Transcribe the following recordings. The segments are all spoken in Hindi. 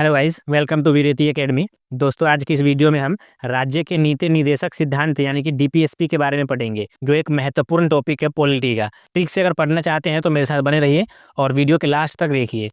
हेलो गाइस, वेलकम टू वीरेती एकेडमी। दोस्तों, आज की इस वीडियो में हम राज्य के नीति निर्देशक सिद्धांत यानी कि डीपीएसपी के बारे में पढ़ेंगे, जो एक महत्वपूर्ण टॉपिक है पॉलिटी का। ठीक से अगर पढ़ना चाहते हैं तो मेरे साथ बने रहिए और वीडियो के लास्ट तक देखिए।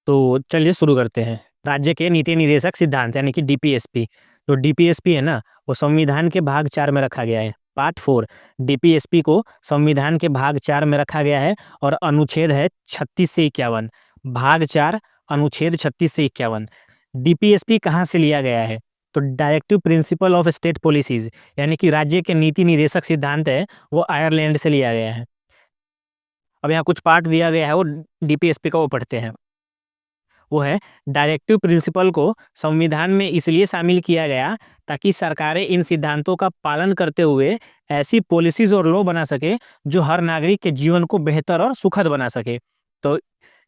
तो चलिए शुरू करते हैं। राज्य के नीति निर्देशक सिद्धांत यानी कि डीपीएसपी। जो डीपीएसपी है ना, वो संविधान के भाग 4 में रखा गया है। पार्ट 4 डीपीएसपी को संविधान के भाग 4 में रखा गया है और अनुच्छेद है 36 से 51। भाग 4 अनुच्छेद 36 से 51। डीपीएसपी कहाँ से लिया गया है? तो directive principle of state policies यानी कि राज्य के नीति निर्देशक सिद्धांत है, वो आयरलैंड से लिया गया है। अब यहाँ कुछ पार्ट दिया गया है, वो डीपीएसपी का वो पढ़ते हैं। वो है, डायरेक्टिव प्रिंसिपल को संविधान में इसलिए शामिल किया गया ताकि सरकारें इन सिद्धांतों का पालन करते हुए ऐसी पॉलिसीज और लॉ बना सके जो हर नागरिक के जीवन को बेहतर और सुखद बना सके। तो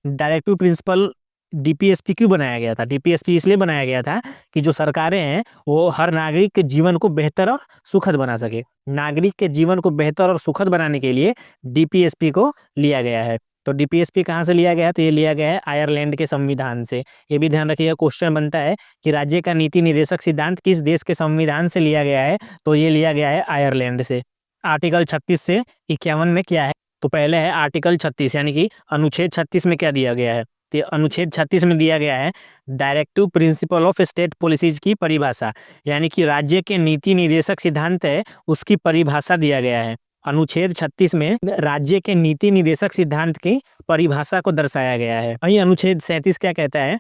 डायरेक्टिव प्रिंसिपल डीपीएसपी क्यों बनाया गया था? डीपीएसपी इसलिए बनाया गया था कि जो सरकारें हैं वो हर नागरिक के जीवन को बेहतर और सुखद बना सके। नागरिक के जीवन को बेहतर और सुखद बनाने के लिए डीपीएसपी को लिया गया है। तो डीपीएसपी कहाँ से लिया गया है? तो ये लिया गया है आयरलैंड के संविधान से। ये भी ध्यान रखिएगा, क्वेश्चन बनता है कि राज्य का नीति निर्देशक सिद्धांत किस देश के संविधान से लिया गया है? तो ये लिया गया है आयरलैंड से। आर्टिकल 36 से 51 में क्या है? तो पहले है आर्टिकल 36 यानी कि अनुच्छेद 36 में क्या दिया गया है? तो अनुच्छेद 36 में दिया गया है directive principle of state policies की परिभाषा, यानी कि राज्य के नीति निर्देशक सिद्धांत है उसकी परिभाषा दिया गया है। अनुच्छेद 36 में राज्य के नीति निर्देशक सिद्धांत की परिभाषा को दर्शाया गया है। वहीं अनुच्छेद 37 क्या कहता है?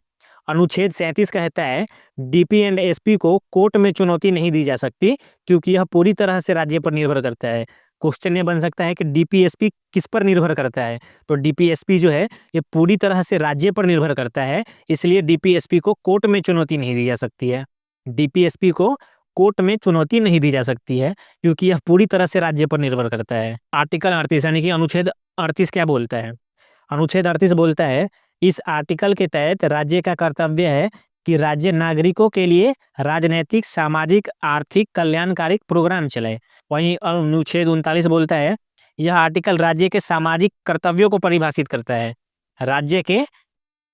अनुच्छेद 37 कहता है डीपी एंड एसपी को कोर्ट में चुनौती नहीं दी जा सकती, क्योंकि यह पूरी तरह से राज्य पर निर्भर करता है। क्वेश्चन ये बन सकता है कि डीपीएसपी किस पर निर्भर करता है? तो डीपीएसपी जो है ये पूरी तरह से राज्य पर निर्भर करता है, इसलिए डीपीएसपी को कोर्ट में चुनौती नहीं दी जा सकती है। डीपीएसपी को कोर्ट में चुनौती नहीं दी जा सकती है क्योंकि यह पूरी तरह से राज्य पर निर्भर करता है। आर्टिकल 38 यानी कि अनुच्छेद 38 क्या बोलता है? अनुच्छेद 38 बोलता है, इस आर्टिकल के तहत राज्य का कर्तव्य है कि राज्य नागरिकों के लिए राजनैतिक, सामाजिक, आर्थिक, कल्याणकारी प्रोग्राम चलाए। वहीं अनुच्छेद 39 बोलता है, यह आर्टिकल राज्य के सामाजिक कर्तव्यों को परिभाषित करता है। राज्य के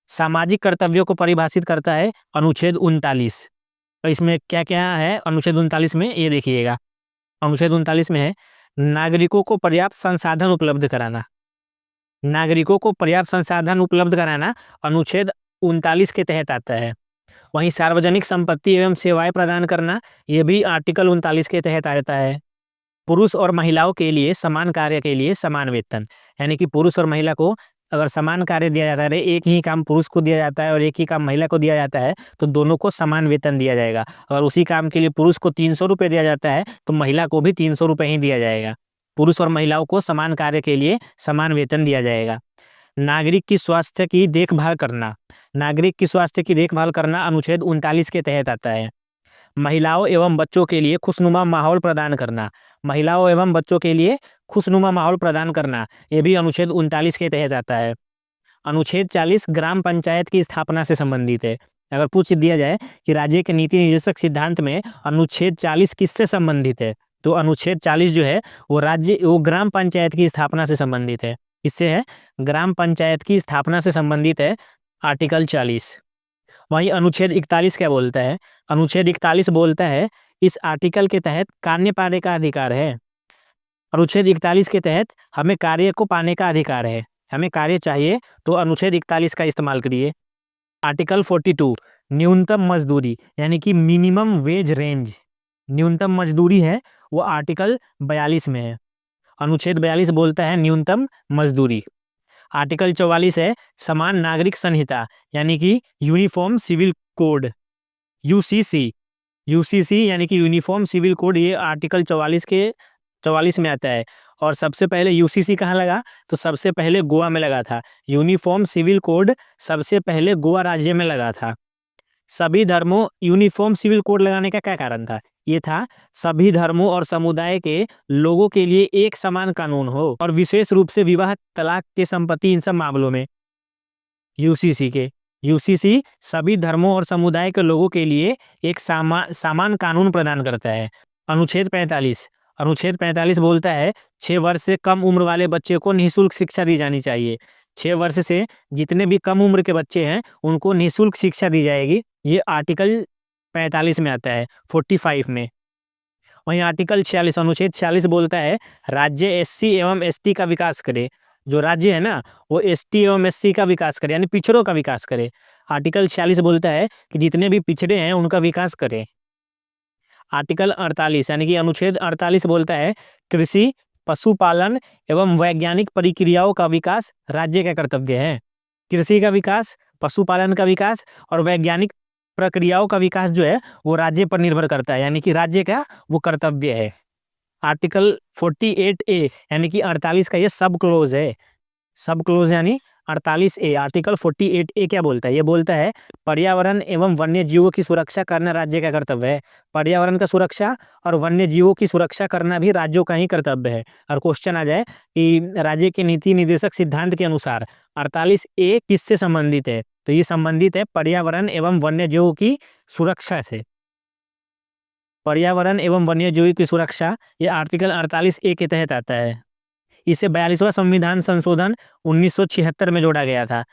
सामाजिक कर्तव्यों को परिभाषित करता है अनुच्छेद 39। तो इसमें क्या क्या है अनुच्छेद 39 में, ये देखिएगा। अनुच्छेद 39 में है नागरिकों को पर्याप्त संसाधन उपलब्ध कराना। नागरिकों को पर्याप्त संसाधन उपलब्ध कराना अनुच्छेद 39 के तहत आता है। वहीं सार्वजनिक संपत्ति एवं सेवाएं प्रदान करना, यह भी आर्टिकल 39 के तहत आता है। पुरुष और महिलाओं के लिए समान कार्य के लिए समान वेतन, यानी कि पुरुष और महिला को अगर समान कार्य दिया जाता है, एक ही काम पुरुष को दिया जाता है और एक ही काम महिला को दिया जाता है, तो दोनों को समान वेतन दिया जाएगा। अगर उसी काम के लिए पुरुष को 300 रुपये दिया जाता है तो महिला को भी 300 रुपये ही दिया जाएगा। पुरुष और महिलाओं को समान कार्य के लिए समान वेतन दिया जाएगा। नागरिक की स्वास्थ्य की देखभाल करना, नागरिक की स्वास्थ्य की देखभाल करना अनुच्छेद 39 के तहत आता है। महिलाओं एवं बच्चों के लिए खुशनुमा माहौल प्रदान करना, महिलाओं एवं बच्चों के लिए खुशनुमा माहौल प्रदान करना, यह भी अनुच्छेद 39 के तहत आता है। अनुच्छेद 40 ग्राम पंचायत की स्थापना से संबंधित है। अगर पूछ दिया जाए कि राज्य के नीति निर्देशक सिद्धांत में अनुच्छेद 40 किससे संबंधित है, तो अनुच्छेद 40 जो है वो ग्राम पंचायत की स्थापना से संबंधित है। किससे है? ग्राम पंचायत की स्थापना से संबंधित है आर्टिकल 40। वहीं अनुच्छेद 41 क्या बोलता है? अनुच्छेद 41 बोलता है, इस आर्टिकल के तहत कार्य पाने का अधिकार है। अनुच्छेद 41 के तहत हमें कार्य को पाने का अधिकार है, हमें कार्य चाहिए तो अनुच्छेद 41 का इस्तेमाल करिए। आर्टिकल 42 न्यूनतम मजदूरी यानी कि मिनिमम वेज रेंज, न्यूनतम मजदूरी है वो आर्टिकल 42 में है। अनुच्छेद 42 बोलता है न्यूनतम मजदूरी। आर्टिकल 44 है समान नागरिक संहिता यानी कि uniform civil code, UCC. UCC यानी कि यूनिफॉर्म सिविल कोड, ये आर्टिकल 44 में आता है। और सबसे पहले यूसीसी कहाँ लगा? तो सबसे पहले गोवा में लगा था। यूनिफॉर्म सिविल कोड सबसे पहले गोवा राज्य में लगा था। सभी धर्मों यूनिफॉर्म सिविल कोड लगाने का क्या कारण था? ये था सभी धर्मों और समुदाय के लोगों के लिए एक समान कानून हो, और विशेष रूप से विवाह, तलाक के संपत्ति, इन सब मामलों में यूसीसी सभी धर्मों और समुदाय के लोगों के लिए एक समान कानून प्रदान करता है। अनुच्छेद 45 बोलता है 6 वर्ष से कम उम्र वाले बच्चे को निःशुल्क शिक्षा दी जानी चाहिए। 6 वर्ष से जितने भी कम उम्र के बच्चे हैं उनको निःशुल्क शिक्षा दी जाएगी। ये आर्टिकल 45 में आता है, 45 में। वहीं आर्टिकल 46 अनुच्छेद 46 बोलता है राज्य एससी एवं एसटी का विकास करे। जो राज्य है ना वो एसटी एवं एससी का विकास करे, यानी पिछड़ों का विकास करे। आर्टिकल 46 बोलता है कि जितने भी पिछड़े हैं उनका विकास करे। आर्टिकल 48 यानी कि अनुच्छेद 48 बोलता है कृषि, पशुपालन एवं वैज्ञानिक प्रक्रियाओं का विकास राज्य का कर्तव्य है। कृषि का विकास, पशुपालन का विकास और वैज्ञानिक प्रक्रियाओं का विकास जो है वो राज्य पर निर्भर करता है, यानी कि राज्य का वो कर्तव्य है। आर्टिकल 48A यानी कि 48 का ये सब क्लोज है। सब क्लोज यानी 48A। आर्टिकल 48A क्या बोलता है? ये बोलता है पर्यावरण एवं वन्य जीवों की सुरक्षा करना राज्य का कर्तव्य है। पर्यावरण का सुरक्षा और वन्य जीवों की सुरक्षा करना भी राज्यों का ही कर्तव्य है। और क्वेश्चन आ जाए कि राज्य के नीति निर्देशक सिद्धांत के अनुसार 48A किससे संबंधित है? तो ये संबंधित है पर्यावरण एवं वन्य जीवों की सुरक्षा से। पर्यावरण एवं वन्य जीवों की सुरक्षा ये आर्टिकल 48A के तहत आता है। इसे 42वां संविधान संशोधन 1976 में जोड़ा गया था।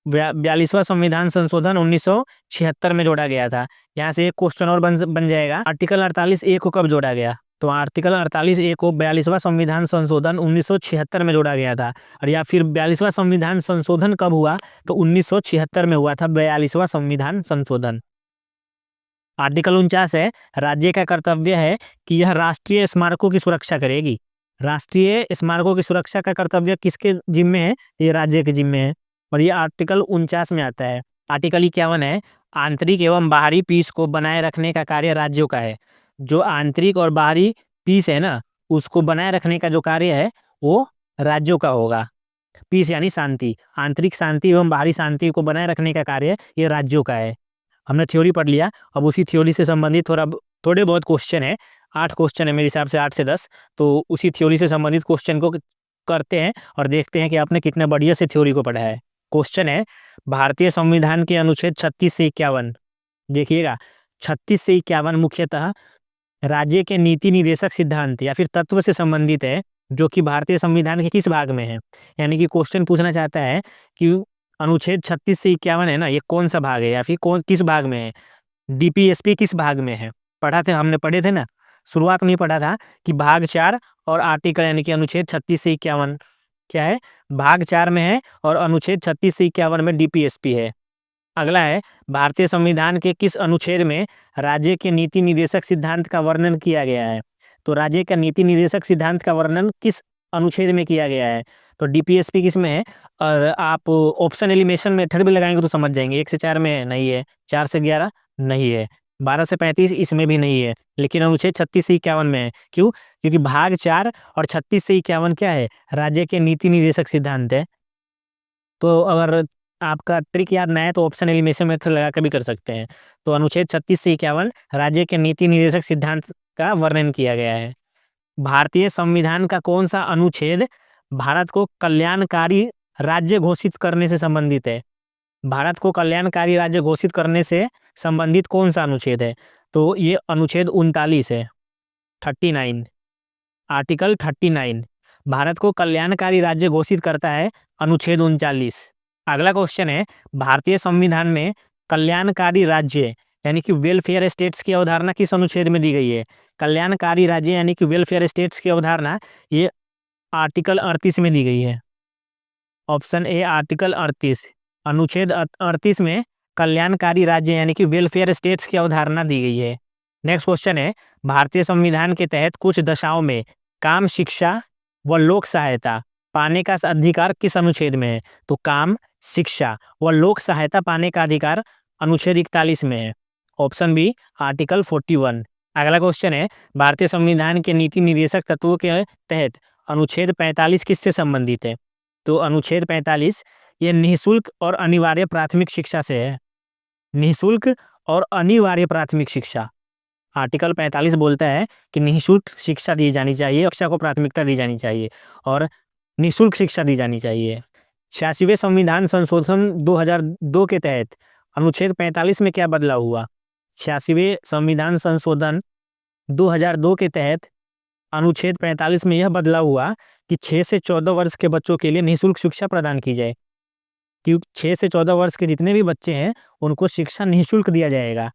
42वां संविधान संशोधन 1976 में जोड़ा गया था। यहाँ से एक क्वेश्चन और बन जाएगा, आर्टिकल 48A को कब जोड़ा गया? तो आर्टिकल 48A को 42वां संविधान संशोधन 1976 में जोड़ा गया था। और या फिर 42वां संविधान संशोधन कब हुआ? तो 1976 में हुआ था 42वां संविधान संशोधन। आर्टिकल 49 है राज्य का कर्तव्य है कि यह राष्ट्रीय स्मारकों की सुरक्षा करेगी। राष्ट्रीय स्मारकों की सुरक्षा का कर्तव्य किसके जिम्मे है? ये राज्य के जिम्मे है। और ये आर्टिकल 49 में आता है। आर्टिकल 51 है आंतरिक एवं बाहरी पीस को बनाए रखने का कार्य राज्यों का है। जो आंतरिक और बाहरी पीस है ना उसको बनाए रखने का जो कार्य है वो राज्यों का होगा। पीस यानी शांति, आंतरिक शांति एवं बाहरी शांति को बनाए रखने का कार्य ये राज्यों का है। हमने थ्योरी पढ़ लिया, अब उसी थ्योरी से संबंधित थोड़े बहुत क्वेश्चन है। 8 क्वेश्चन है मेरे हिसाब से, 8 से 10। तो उसी थ्योरी से संबंधित क्वेश्चन को करते हैं और देखते हैं कि आपने कितना बढ़िया से थ्योरी को पढ़ा है। क्वेश्चन है भारतीय संविधान के अनुच्छेद 36 से 51, देखिएगा 36 से 51 मुख्यतः राज्य के नीति निर्देशक सिद्धांत या फिर तत्व से संबंधित है, जो कि भारतीय संविधान के किस भाग में है। यानी कि क्वेश्चन पूछना चाहता है कि अनुच्छेद 36 से 51 है ना, ये कौन सा भाग है या फिर किस भाग में है, डीपीएसपी किस भाग में है। हमने पढ़े थे ना, शुरुआत में ही पढ़ा था कि भाग 4 और आर्टिकल यानी कि अनुच्छेद 36 से 51 क्या है, भाग 4 में है और अनुच्छेद 36 से 51 में डीपीएसपी है। अगला है भारतीय संविधान के किस अनुच्छेद में राज्य के नीति निर्देशक सिद्धांत का वर्णन किया गया है। तो राज्य का नीति निर्देशक सिद्धांत का वर्णन किस अनुच्छेद में किया गया है? तो डीपीएसपी किस में है? और आप ऑप्शन एलिमिनेशन मेथड भी लगाएंगे तो समझ जाएंगे। 1 से 4 में नहीं है, 4 से 11 नहीं है, 12 से 35 इसमें भी नहीं है, लेकिन अनुच्छेद 36 से 51 में है। क्यों? क्योंकि भाग 4 और 36 से 51 क्या है? राज्य के नीति निर्देशक सिद्धांत है। तो अगर आपका ट्रिक याद ना है तो ऑप्शन एलिमिनेशन मेथड लगा के भी कर सकते हैं। तो अनुच्छेद 36 से 51 राज्य के नीति निर्देशक सिद्धांत का वर्णन किया गया है। भारतीय संविधान का कौन सा अनुच्छेद भारत को कल्याणकारी राज्य घोषित करने से संबंधित है? भारत को कल्याणकारी राज्य घोषित करने से संबंधित कौन सा अनुच्छेद है? तो ये अनुच्छेद 39 है, 39, आर्टिकल 39 भारत को कल्याणकारी राज्य घोषित करता है, अनुच्छेद 39। अगला क्वेश्चन है भारतीय संविधान में कल्याणकारी राज्य यानी कि वेलफेयर स्टेट्स की अवधारणा किस अनुच्छेद में दी गई है? कल्याणकारी राज्य यानी कि वेलफेयर स्टेट्स की अवधारणा ये आर्टिकल 38 में दी गई है। ऑप्शन ए आर्टिकल 38, अनुच्छेद 38 में कल्याणकारी राज्य यानी कि वेलफेयर स्टेट्स की अवधारणा दी गई है। नेक्स्ट क्वेश्चन है भारतीय संविधान के तहत कुछ दशाओं में काम, शिक्षा व लोक सहायता पाने का अधिकार किस अनुच्छेद में है? तो काम, शिक्षा व लोक सहायता पाने का अधिकार अनुच्छेद 41 में है। Option B article 41। अगला क्वेश्चन है भारतीय संविधान के नीति निर्देशक तत्वों के तहत अनुच्छेद 45 किससे संबंधित है? तो अनुच्छेद 45 ये निःशुल्क और अनिवार्य प्राथमिक शिक्षा से है। निःशुल्क और अनिवार्य प्राथमिक शिक्षा, आर्टिकल 45 बोलता है कि निःशुल्क शिक्षा दी जानी चाहिए, शिक्षा को प्राथमिकता दी जानी चाहिए और निःशुल्क शिक्षा दी जानी चाहिए। 86वें संविधान संशोधन 2002 के तहत अनुच्छेद 45 में क्या बदलाव हुआ? 86वें संविधान संशोधन 2002 के तहत अनुच्छेद 45 में यह बदलाव हुआ कि 6 से 14 वर्ष के बच्चों के लिए निःशुल्क शिक्षा प्रदान की जाए। क्योंकि 6 से 14 वर्ष के जितने भी बच्चे हैं, उनको शिक्षा निःशुल्क दिया जाएगा।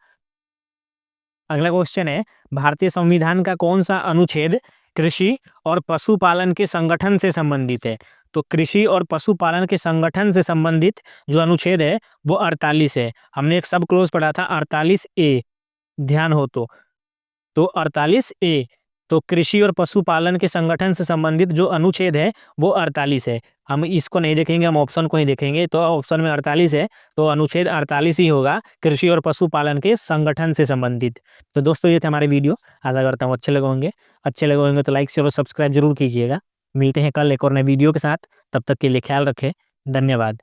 अगला क्वेश्चन है, भारतीय संविधान का कौन सा अनुच्छेद कृषि और पशुपालन के संगठन से संबंधित है? तो कृषि और पशुपालन के संगठन से संबंधित जो अनुच्छेद है वो 48 है। हमने एक सब क्लोज पढ़ा था 48A, ध्यान हो तो 48A, तो कृषि और पशुपालन के संगठन से संबंधित जो अनुच्छेद है वो 48 है। हम इसको नहीं देखेंगे, हम ऑप्शन को ही देखेंगे। तो ऑप्शन में 48 है, तो अनुच्छेद 48 ही होगा, कृषि और पशुपालन के संगठन से संबंधित। तो दोस्तों ये थे हमारे वीडियो, आशा करता हूँ अच्छे लगे होंगे तो लाइक शेयर और सब्सक्राइब जरूर कीजिएगा। मिलते हैं कल एक और नए वीडियो के साथ, तब तक के लिए ख्याल रखें। धन्यवाद।